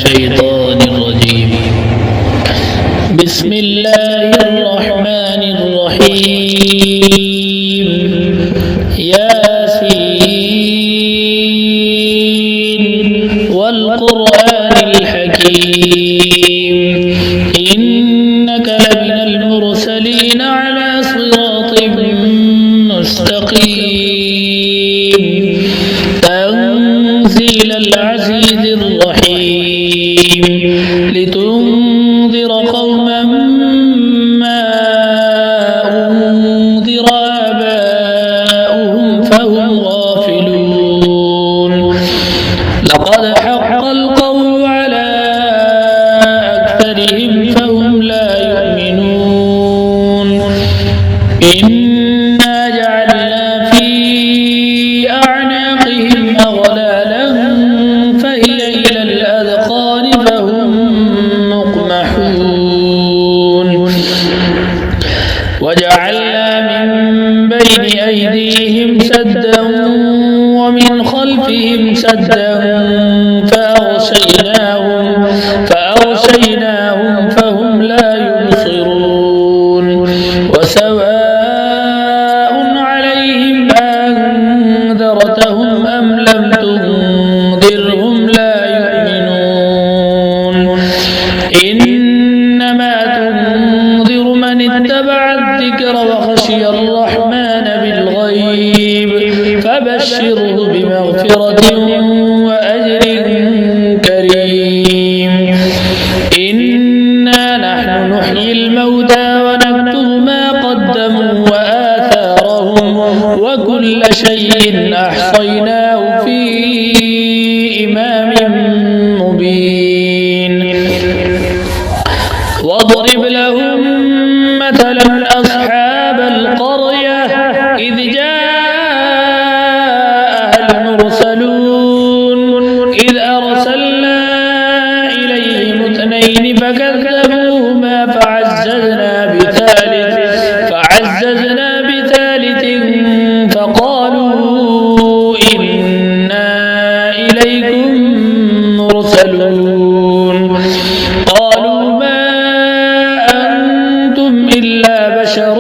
الشيطان الرجيم. بسم الله الرحمن الرحيم. ياسين والقرآن الحكيم إنك لمن المرسلين على صراط مستقيم تنزيل العزيز الرحيم لتنذر قوما ما أنذر آباؤهم فهم غافلون. لقد حق القول على أكثرهم فهم لا يؤمنون. إنا جعلنا في أعناقهم أغلالا فهي إلى الأذقان فهم مقمحون. وجعلنا من بين أيديهم سدا ومن خلفهم سدا فأغشيناهم فهم لا يبصرون. وسواء عليهم أنذرتهم أم لم تنذرهم لا يؤمنون. إنما تنذر من اتبع الذكر وخشي الرحمن بالغيب فبشره بمغفرة وأجر كريم. إنا نحن نحيي الموتى ونكتب ما قدموا وآثارهم وكل شيء أحصيناه في إمام مبين. واضرب لهم مثلا أصحاب القرية إذ جاءها المرسلون إذ أرسلنا إليهم اثنين فكذبوهما فعززنا بثالث فقالوا إنا إليكم مرسلون. قالوا ما أنتم إلا بشر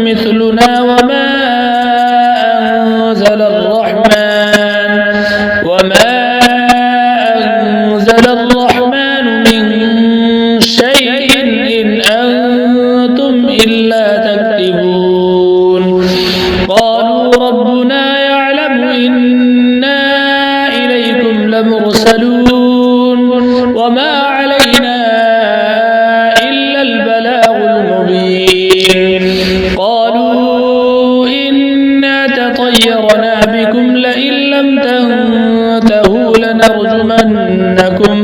مثلنا وما أنزل الرحمن من شيء إن أنتم إلا تكذبون. قالوا ربنا يعلم إنا إليكم لمرسلون وما علينا إلا البلاغ المبين. قالوا إنا تطيرنا بكم لئن لم تنتهوا لنرجمنكم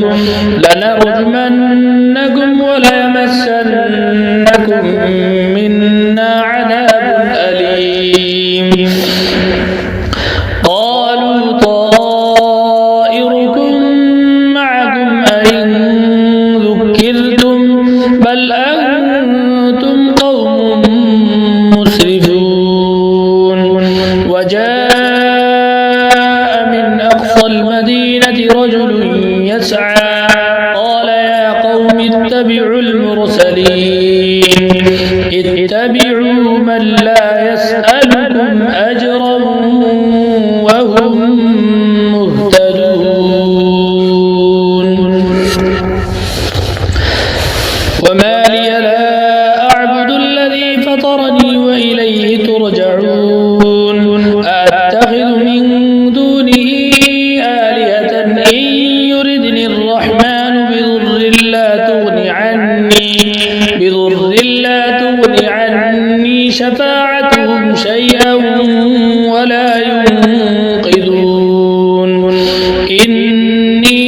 وليمسنكم منا عذاب أليم. قالوا طائركم معكم أئن ذكرتم بل أنتم قوم مسرفون. وجاء من أقصى المدينة رجل يسعى قال يا قوم اتبعوا المرسلين اتبعوا من لا يسألكم أجرا وهم مهتدون. وما لي لا أعبد الذي فطرني وإليه ترجعون. أتخذ من دونه آلهة إن يردني الرحمن بضر لا تغن عني شفاعتهم شيئا ولا ينقذون. إني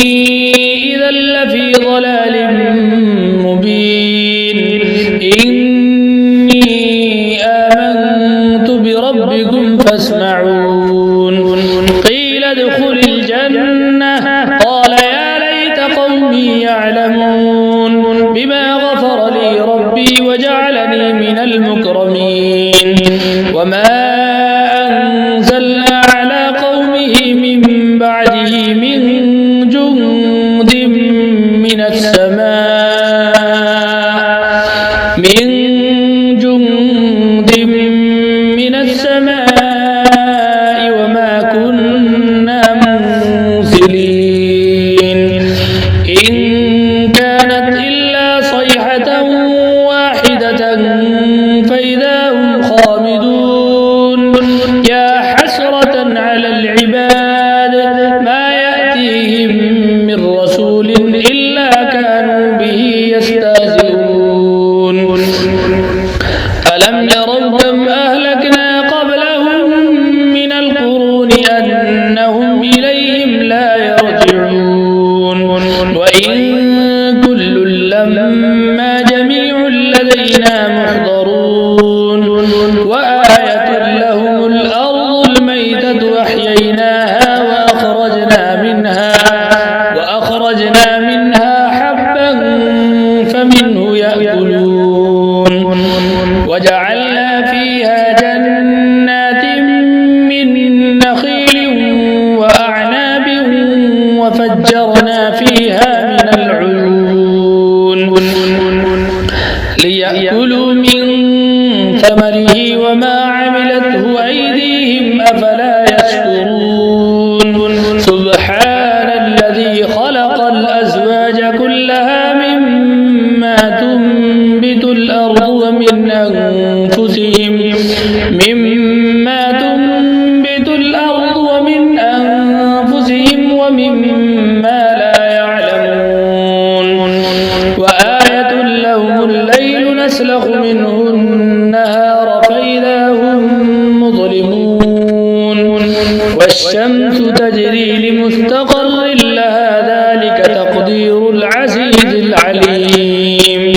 إذا لفي ضلال مبين. إني آمنت بربكم فاسمعون. قيل ادخل الجنة قال يا ليت قومي يعلمون بما غفر لي ربي وجعلني من المكرمين. وما أنزلنا على قومه من بعده من جند من السماء من جند من السماء وما كنا منزلين إن كانت إلا صيحة واحدة فإذا هم خامدون يا حسرة على العباد ما يأتيهم من رسول إلا كانوا به يستهزئون ألم يروا كم أهلكنا قبلهم من القرون أنهم إليهم لا يرجعون وإن كل لما جميع لدينا محضرون وآية لهم الأرض الميتة أحييناها وأخرجنا منها حبا فمنه يأكلون وجعلنا فيها جنات من نخيل وأعناب وفجرنا فيها من العيون ليأكلوا من ثمره وما عملته أيديهم أفلا يشكرون سبحان الذي خلق الأزواج كلها مما تنبت الأرض ومن أنفسهم ومما لا يعلمون وآية لهم الليل نسلخ منه النهار فإذا هم مظلمون والشمس تجري لمستقر لها ذلك تقدير العزيز العليم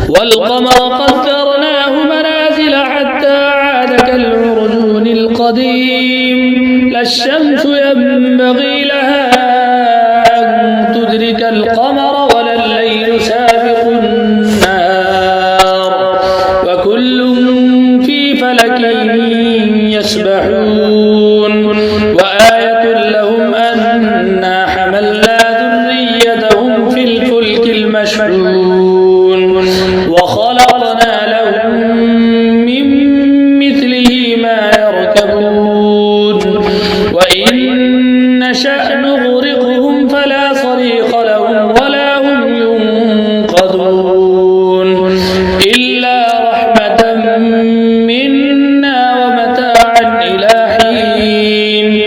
والقمر قدرناه منازل حتى عاد كالعرجون القديم لا الشمس ينبغي لها أن تدرك القمر ولا الليل سابق النهار وكل في فلك يسبحون وآية لهم أنا حملنا ذريتهم في الفلك المشحون وخلقنا لهم من مثله ما يركبون وإن نشأ نغرقهم فلا صريخ لهم ولا هم ينقذون إلا رحمة منا ومتاعا إلى حين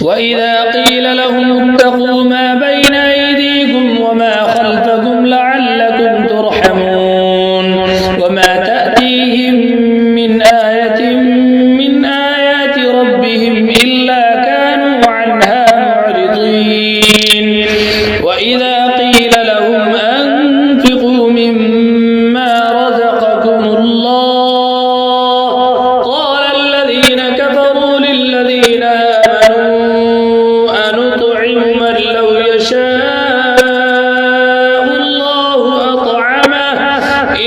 وإذا قيل لهم اتقوا ما بين أيديكم وما خلفكم لعلكم ترحمون وما تأتيهم من آية من آيات ربهم إلا كانوا عنها معرضين وإذا قيل لهم أنفقوا مما رزقكم الله قال الذين كفروا للذين آمنوا أنطعم من لو يشاء الله أطعمه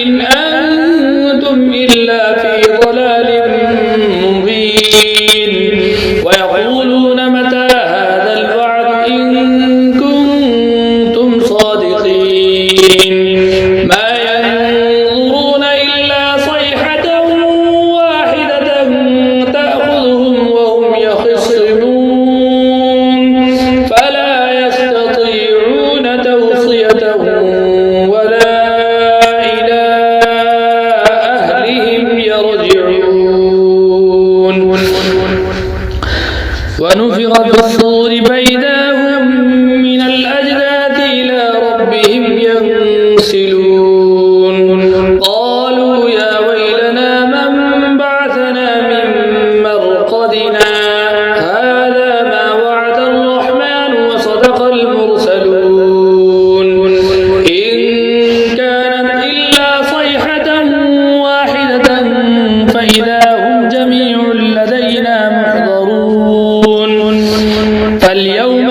إن أنتم إلا في ضلال مبين ويقولون متى هذا الوعد إن كنتم صادقين ما ينظرون إلا صيحة واحدة تأخذهم وهم يخصمون فلا يستطيعون توصية ولا إلى أهلهم يرجعون ونفخ في الصور فإذا هم من الأجداث إلى ربهم ينسلون قالوا يا ويلنا من بعثنا من مرقدنا هذا ما وعد الرحمن وصدق المرسلون إن كانت إلا صيحة واحدة فإذا هم جميع لدينا محضرون فاليوم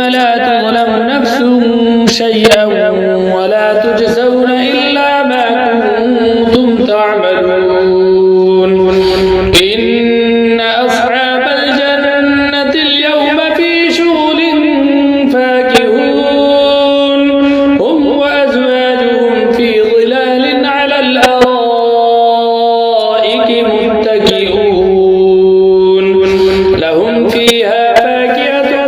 فيها فاكهة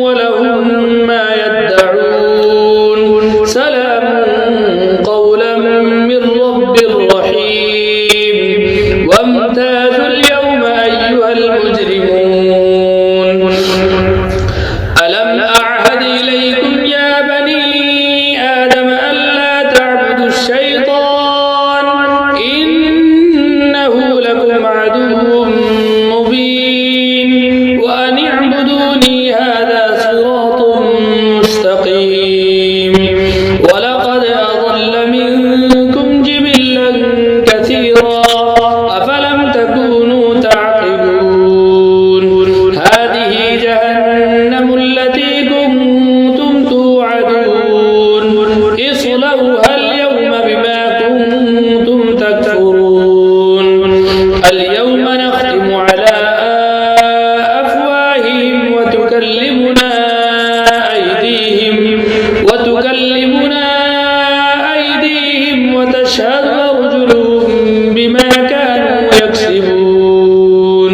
ولهم ما يدعون سلام قولا من رب رحيم وامتازوا اليوم أيها المجرمون ألم أعهد إليكم يا بني آدم ألا تعبدوا الشيطان إنه لكم عدو مبين وأن اعبدوني هذا صراط مستقيم ولقد أضل منكم جبلا كثيرا أفلم تكونوا تعقلون هذه جهنم التي كنتم توعدون اصلوها اليوم بما كنتم تكفرون اليوم نختم على أفواههم وتكلمنا أيديهم وتشهد أرجلهم بما كانوا يكسبون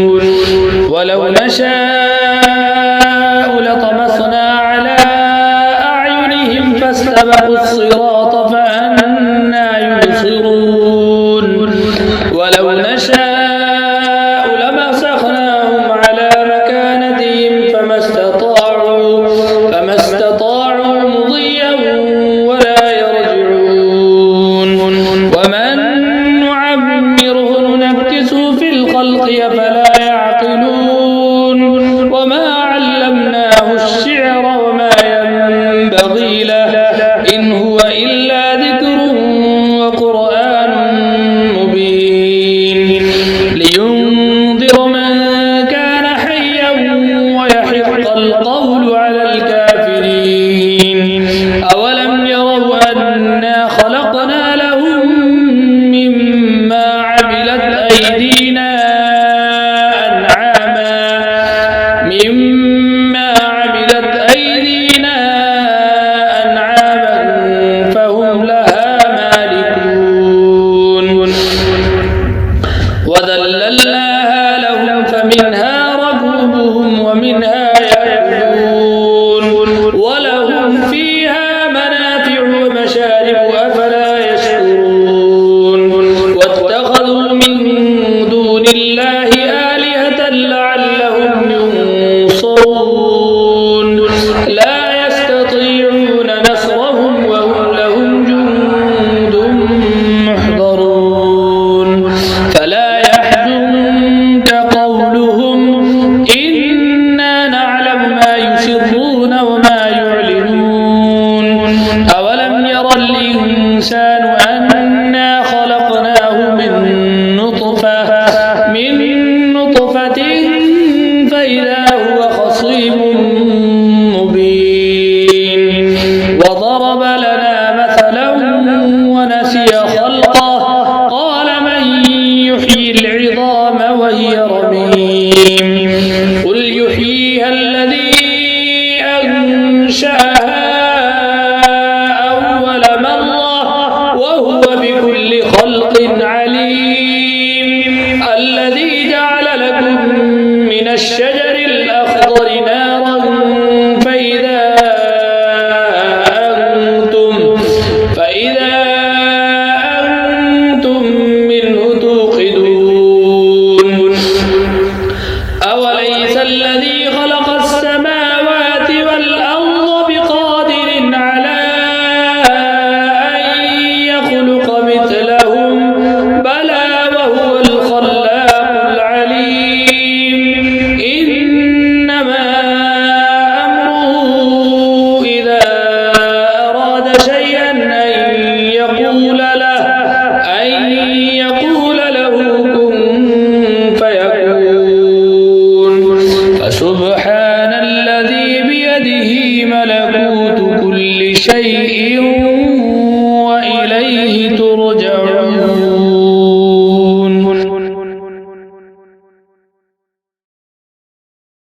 ولو نشاء لطمسنا على أعينهم فاستبقوا الصراط فأنى يبصرون ولو نشاء لمسخناهم على مكانتهم فما استطاعوا مضيا ولا يرجعون ومن نعمره ننكسه في الخلق أفلا يعقلون وما علمناه الشعر وما ينبغي له إن هو إلا ذكر وقرآن مبين لينذر من كان حيا ويحق القول على الكافرين أولم يروا أنا خلقنا لهم مما عملت أيدينا أنعاما فهم لها مالكون وذللناها لهم فمنها ركوبهم ومنها يأكلون ولهم فيها منافع ومشارب أفلا يشكرون واتخذوا من دون الله آلهة لعلهم ينصرون لا يستطيعون نصرهم وهم لهم جند محضرون فلا يحزنك قولهم إنا نعلم ما يسرون وما يعلنون أولم ير الإنسان أنا خلقناه من نطفة فإذا هو خصيم مبين وضرب لنا مثلا ونسي خلقه قال من يحيي العظام وهي رميم قل يحييها الذي أنشأها أول مرة وهو بكل خلق عليم الذي جعل لكم من الشجر الأخضر نارا فإذا أنتم منه توقدون أوليس الذي خلق السماوات